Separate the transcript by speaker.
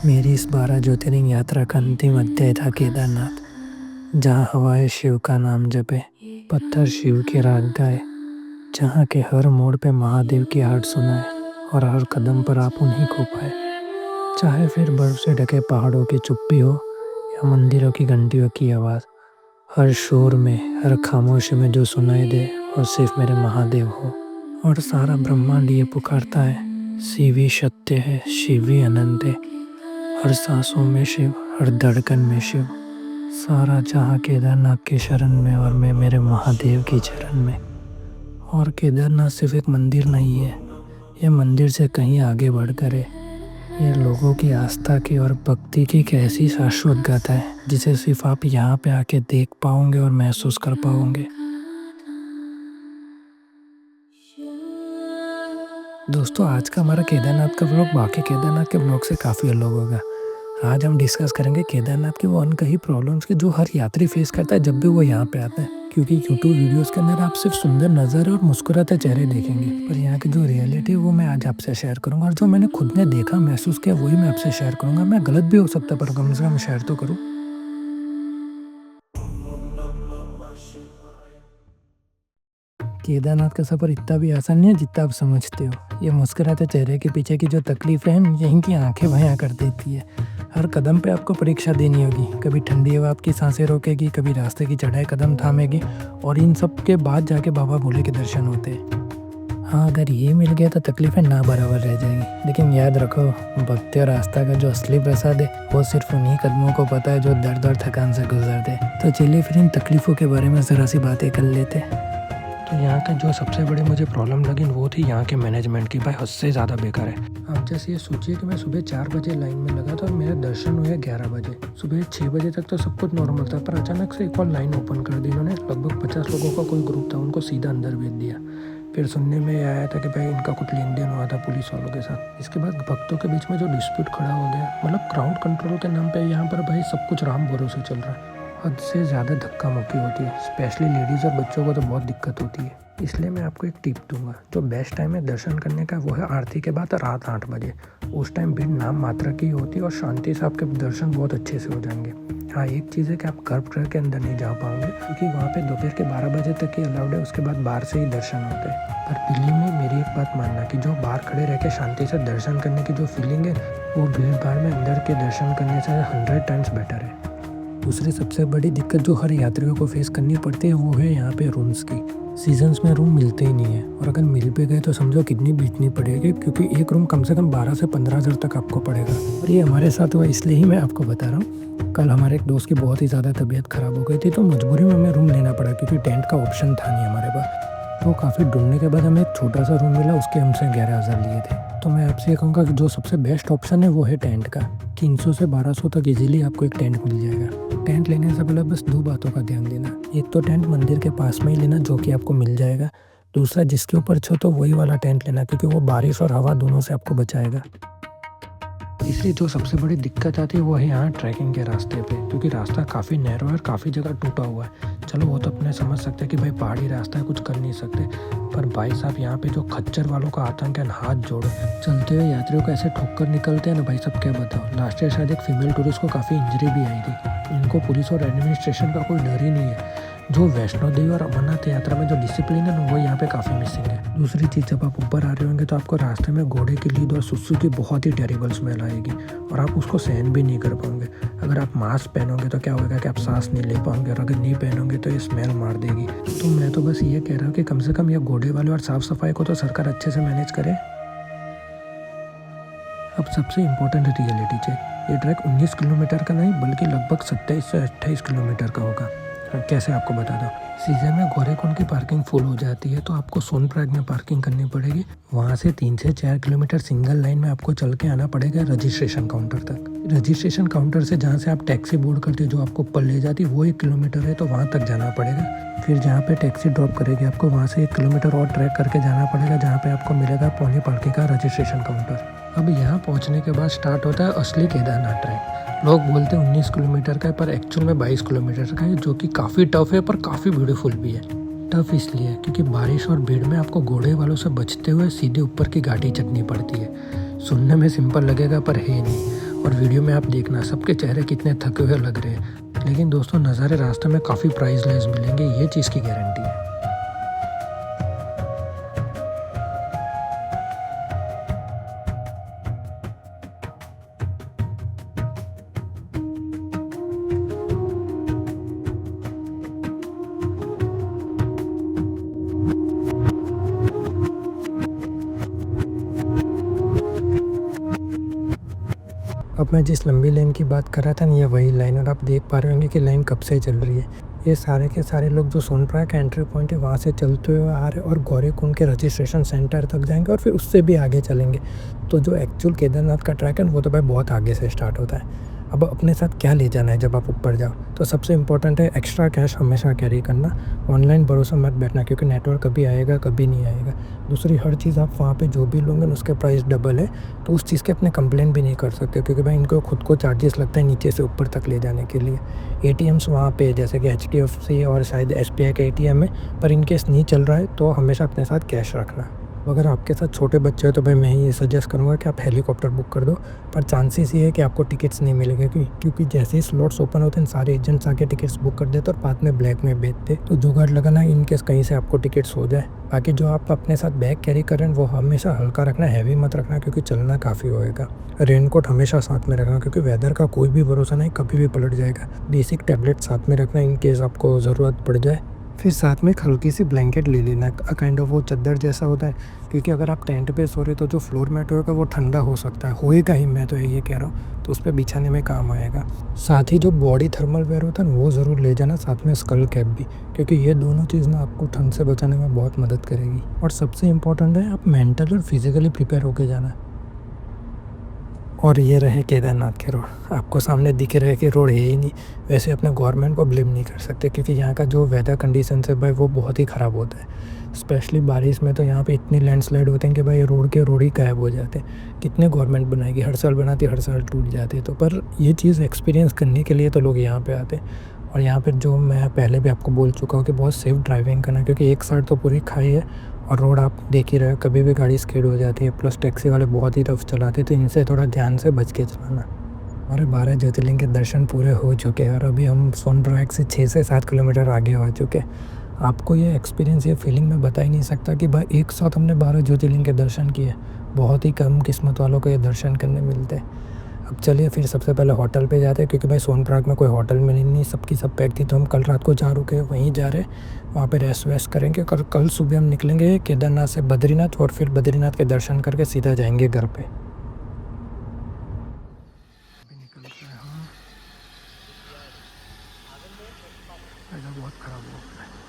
Speaker 1: मेरी इस 12 ज्योतिर्लिंग यात्रा का अंतिम अध्याय था केदारनाथ, जहाँ हवाएं शिव का नाम जपे, पत्थर शिव की राग गाए, जहाँ के हर मोड़ पे महादेव की आहट सुनाए और हर कदम पर आप उन्हीं को पाए। चाहे फिर बर्फ से ढके पहाड़ों की चुप्पी हो या मंदिरों की घंटियों की आवाज़, हर शोर में, हर खामोशी में जो सुनाई दे और सिर्फ मेरे महादेव हो। और सारा ब्रह्मांड ये पुकारता है, शिव ही सत्य है, शिव ही अनंत है। हर सांसों में शिव, हर धड़कन में शिव, सारा जहाँ केदारनाथ की शरण में और मैं मेरे महादेव की चरण में। और केदारनाथ सिर्फ एक मंदिर नहीं है, ये मंदिर से कहीं आगे बढ़कर है। ये लोगों की आस्था की और भक्ति की एक ऐसी शाश्वत गाथा है जिसे सिर्फ आप यहाँ पे आके देख पाओगे और महसूस कर पाओगे। दोस्तों, आज का हमारा केदारनाथ का व्लॉग बाकी केदारनाथ के व्लॉग से काफ़ी अलग होगा। आज हम डिस्कस करेंगे केदारनाथ की वो अनकही प्रॉब्लम्स की जो हर यात्री फेस करता है जब भी वो यहाँ पे आता है। क्योंकि यूट्यूब वीडियोस के अंदर आप सिर्फ सुंदर नज़ारे और मुस्कुराते चेहरे देखेंगे, पर यहाँ की जो रियलिटी है वो मैं आज आपसे शेयर करूँगा। और जो मैंने खुद ने देखा, महसूस किया, वही मैं आपसे शेयर करूँगा। मैं गलत भी हो सकता, पर कम से कम शेयर तो करूँ। केदारनाथ का सफ़र इतना भी आसान नहीं है जितना आप समझते हो। ये मुस्कुराते चेहरे के पीछे की जो तकलीफ़ें हैं, यहीं की आंखें बयां कर देती है। हर कदम पे आपको परीक्षा देनी होगी। कभी ठंडी हवा आपकी सांसें रोकेगी, कभी रास्ते की चढ़ाई कदम थामेगी, और इन सब के बाद जाके बाबा भोले के दर्शन होते हैं। हाँ, अगर ये मिल गया तो तकलीफ़ें ना बराबर रह जाएगी। लेकिन याद रखो, भक्ति और आस्था का जो असली प्रसाद है वो सिर्फ उन्हीं कदमों को पता है जो दर्द और थकान से गुजरते। तो चलिए फिर इन तकलीफ़ों के बारे में ज़रा सी बातें कर लेते। तो यहाँ का जो सबसे बड़ी मुझे प्रॉब्लम लगी वो थी यहाँ के मैनेजमेंट की। भाई हद से ज़्यादा बेकार है। आप जैसे ये सोचिए कि मैं सुबह 4 बजे लाइन में लगा था और मेरा दर्शन हुए 11 बजे। सुबह 6 बजे तक तो सब कुछ नॉर्मल था, पर अचानक से एक और लाइन ओपन कर दी इन्होंने। लगभग 50 लोगों का कोई ग्रुप था, उनको सीधा अंदर भेज दिया। फिर सुनने में आया था कि भाई इनका कुछ लेन देन हुआ था पुलिस वालों के साथ। इसके बाद भक्तों के बीच में जो डिस्प्यूट खड़ा हो गया, मतलब क्राउड कंट्रोल के नाम पे यहाँ पर भाई सब कुछ राम भरोसे चल रहा है। हद से ज़्यादा धक्का मुक्की होती है। स्पेशली लेडीज़ और बच्चों को तो बहुत दिक्कत होती है। इसलिए मैं आपको एक टिप दूंगा। जो बेस्ट टाइम है दर्शन करने का वो है आरती के बाद रात 8 बजे। उस टाइम भीड़ नाम मात्रा की होती है और शांति से आपके दर्शन बहुत अच्छे से हो जाएंगे। हाँ, एक चीज़ है कि आप गर्भगृह के अंदर नहीं जा पाओगे, क्योंकि वहाँ पे दोपहर के 12 बजे तक ही अलाउड है। उसके बाद बाहर से ही दर्शन होते हैं। पर दिल्ली में मेरी एक बात मानना कि जो बाहर खड़े रह के शांति से दर्शन करने की जो फीलिंग है वो भीड़ भाड़ में अंदर के दर्शन करने से 100 टाइम्स बेटर है। दूसरी सबसे बड़ी दिक्कत जो हर यात्रियों को फेस करनी पड़ती है वो है यहाँ पे रूम्स की। सीजन्स में रूम मिलते ही नहीं है, और अगर मिल पे गए तो समझो कितनी बीतनी पड़ेगी, क्योंकि एक रूम कम से कम 12 से 15 हज़ार तक आपको पड़ेगा। और ये हमारे साथ हुआ, इसलिए ही मैं आपको बता रहा हूँ। कल हमारे एक दोस्त की बहुत ही ज़्यादा तबीयत ख़राब हो गई थी, तो मजबूरी में हमें रूम लेना पड़ा, क्योंकि टेंट का ऑप्शन था नहीं हमारे पास। तो काफ़ी ढूंढने के बाद हमें एक छोटा सा रूम मिला, उसके हमसे 11,000 लिए थे। तो मैं आपसे ये कहूँगा कि जो सबसे बेस्ट ऑप्शन है वो है टेंट का। 300 से 1200 तक इजीली आपको एक टेंट मिल जाएगा। टेंट लेने से पहले बस 2 बातों का ध्यान देना। एक तो टेंट मंदिर के पास में ही लेना, जो कि आपको मिल जाएगा। दूसरा, जिसके ऊपर छत हो वही वाला टेंट लेना, क्योंकि वो बारिश और हवा दोनों से आपको बचाएगा। तीसरी जो सबसे बड़ी दिक्कत आती है वो है यहाँ ट्रैकिंग के रास्ते पे, क्योंकि रास्ता काफ़ी नैरो है और काफ़ी जगह टूटा हुआ है। चलो वो तो अपने समझ सकते हैं कि भाई पहाड़ी रास्ता है, कुछ कर नहीं सकते, पर भाई साहब यहाँ पे जो खच्चर वालों का आतंक है, हाथ जोड़ो। चलते हुए यात्रियों को ऐसे ठोकर निकलते हैं ना भाई साहब, क्या बताओ। लास्ट ईयर शायद एक फीमेल टूरिस्ट को काफ़ी इंजरी भी आई थी। इनको पुलिस और एडमिनिस्ट्रेशन का कोई डर ही नहीं है। जो वैष्णो देवी और अमरनाथ यात्रा में जो डिसिप्लिन है ना, वो यहाँ पे काफ़ी मिसिंग है। दूसरी चीज़, जब आप ऊपर आ रहे होंगे तो आपको रास्ते में घोड़े की लीद और सुसु की बहुत ही टेरिबल स्मेल आएगी, और आप उसको सहन भी नहीं कर पाओगे। अगर आप मास्क पहनोगे तो क्या होगा कि आप सांस नहीं ले पाओगे, और अगर नहीं पहनोगे तो ये स्मेल मार देगी। तो मैं तो बस ये कह रहा हूँ कि कम से कम ये घोड़े वाले और साफ़ सफाई को तो सरकार अच्छे से मैनेज करे। अब सबसे इम्पोर्टेंट रियलिटी चेक। ये ट्रैक 19 किलोमीटर का नहीं बल्कि लगभग 27 से 28 किलोमीटर का होगा। कैसे आपको बता दो, सीजन में गोरेकुंड की पार्किंग फुल हो जाती है, तो आपको सोनप्रयाग में पार्किंग करनी पड़ेगी। वहाँ से 3 से 4 किलोमीटर सिंगल लाइन में आपको चल के आना पड़ेगा रजिस्ट्रेशन काउंटर तक। रजिस्ट्रेशन काउंटर से जहाँ से आप टैक्सी बोर्ड करते हो, जो आपको ऊपर ले जाती है, वो 1 किलोमीटर है, तो वहाँ तक जाना पड़ेगा। फिर जहाँ पे टैक्सी ड्रॉप करेगी आपको, वहाँ से 1 किलोमीटर और ट्रैक करके जाना पड़ेगा, जहाँ पे आपको मिलेगा पौनी पालकी का रजिस्ट्रेशन काउंटर। अब यहाँ पहुँचने के बाद स्टार्ट होता है असली केदारनाथ ट्रैक। लोग बोलते हैं 19 किलोमीटर का है, पर एक्चुअल में 22 किलोमीटर का है, जो कि काफ़ी टफ है पर काफ़ी ब्यूटीफुल भी है। टफ इसलिए क्योंकि बारिश और भीड़ में आपको घोड़े वालों से बचते हुए सीधे ऊपर की घाटी चढ़नी पड़ती है। सुनने में सिंपल लगेगा पर है नहीं। और वीडियो में आप देखना सबके चेहरे कितने थके हुए लग रहे हैं, लेकिन दोस्तों नज़ारे रास्ते में काफ़ी प्राइसलेस मिलेंगे, ये चीज़ की गारंटी है। अब मैं जिस लंबी लाइन की बात कर रहा था ना, ये वही लाइन, और आप देख पा रहे होंगे कि लाइन कब से चल रही है। ये सारे के सारे लोग जो सोनप्रयाग का एंट्री पॉइंट है वहाँ से चलते हुए आ रहे और गौरीकुंड के रजिस्ट्रेशन सेंटर तक जाएंगे और फिर उससे भी आगे चलेंगे। तो जो एक्चुअल केदारनाथ का ट्रैक है वो तो भाई बहुत आगे से स्टार्ट होता है। अब अपने साथ क्या ले जाना है जब आप ऊपर जाओ, तो सबसे इम्पोर्टेंट है एक्स्ट्रा कैश हमेशा कैरी करना। ऑनलाइन भरोसा मत बैठना, क्योंकि नेटवर्क कभी आएगा कभी नहीं आएगा। दूसरी हर चीज़ आप वहाँ पे जो भी लोगे उसके प्राइस डबल है, तो उस चीज़ के अपने कंप्लेन भी नहीं कर सकते, क्योंकि भाई इनको खुद को चार्जेस लगता है नीचे से ऊपर तक ले जाने के लिए। एटीएम्स वहाँ पे जैसे कि HDFC और शायद SBI का ATM है, पर इनकेस नहीं चल रहा है तो हमेशा अपने साथ कैश रखना। अगर आपके साथ छोटे बच्चे हो तो भाई मैं ये सजेस्ट करूँगा कि आप हेलीकॉप्टर बुक कर दो, पर चांसेस ये है कि आपको टिकट्स नहीं मिलेंगे, क्योंकि जैसे ही स्लॉट्स ओपन होते हैं सारे एजेंट्स आके टिकट्स बुक कर देते और बाद में ब्लैक में बेचते। तो जुगाड़ लगाना इनकेस कहीं से आपको टिकट्स हो जाए। बाकी जो आप अपने साथ बैग कैरी कर रहे हैं वो हमेशा हल्का रखना, हैवी मत रखना, क्योंकि चलना काफ़ी होएगा। रेनकोट हमेशा साथ में रखना, क्योंकि वेदर का कोई भी भरोसा नहीं, कभी भी पलट जाएगा। बेसिक टैबलेट साथ में रखना इन केस आपको ज़रूरत पड़ जाए। फिर साथ में एक हल्की सी ब्लैंकेट ले लेना, काइंड ऑफ वो चादर जैसा होता है, क्योंकि अगर आप टेंट पे सो रहे तो जो फ्लोर मैट होगा वो ठंडा हो सकता है, होएगा ही, मैं तो ये कह रहा हूँ, तो उस पर बिछाने में काम आएगा। साथ ही जो बॉडी थर्मल वेयर होता है वो ज़रूर ले जाना, साथ में स्कल कैप भी, क्योंकि ये दोनों चीज़ ना आपको ठंड से बचाने में बहुत मदद करेगी। और सबसे इम्पोर्टेंट है आप मेंटल और फिजिकली प्रिपेयर होकर जाना। और ये रहे केदारनाथ के रोड, आपको सामने दिख रहे कि रोड है ही नहीं। वैसे अपने गवर्नमेंट को ब्लेम नहीं कर सकते, क्योंकि यहाँ का जो वेदर कंडीशन है भाई वो बहुत ही ख़राब होता है। स्पेशली बारिश में तो यहाँ पे इतनी लैंडस्लाइड होते हैं कि भाई रोड के रोड ही गायब हो जाते हैं। कितने गवर्नमेंट बनाएगी, हर साल बनाती, हर साल टूट जाते। तो पर ये चीज़ एक्सपीरियंस करने के लिए तो लोग यहाँ पे आते हैं। और यहाँ पर जो मैं पहले भी आपको बोल चुका हूँ कि बहुत सेफ़ ड्राइविंग करना, क्योंकि एक साइड तो पूरी खाई है और रोड आप देख ही रहे हो, कभी भी गाड़ी स्किड हो जाती है। प्लस टैक्सी वाले बहुत ही रफ चलाते, तो इनसे थोड़ा ध्यान से बच के चलाना। हमारे 12 ज्योतिर्लिंग के दर्शन पूरे हो चुके हैं और अभी हम सोनप्रयाग से 6 से 7 किलोमीटर आगे हो चुके हैं। आपको ये एक्सपीरियंस, ये फीलिंग मैं बता ही नहीं सकता कि भाई एक साथ हमने 12 ज्योतिर्लिंग के दर्शन किए। बहुत ही कम किस्मत वालों को ये दर्शन करने मिलते हैं। अब चलिए फिर सबसे पहले होटल पे जाते हैं, क्योंकि भाई सोनप्रयाग में कोई होटल मिली नहीं, सबकी सब पैक थी। तो हम कल रात को जहाँ रुके वहीं जा रहे, वहाँ पे रेस्ट वेस्ट करेंगे। कल सुबह हम निकलेंगे केदारनाथ से बद्रीनाथ, और फिर बद्रीनाथ के दर्शन करके सीधा जाएंगे घर पे। बहुत ख़राब हो गया है।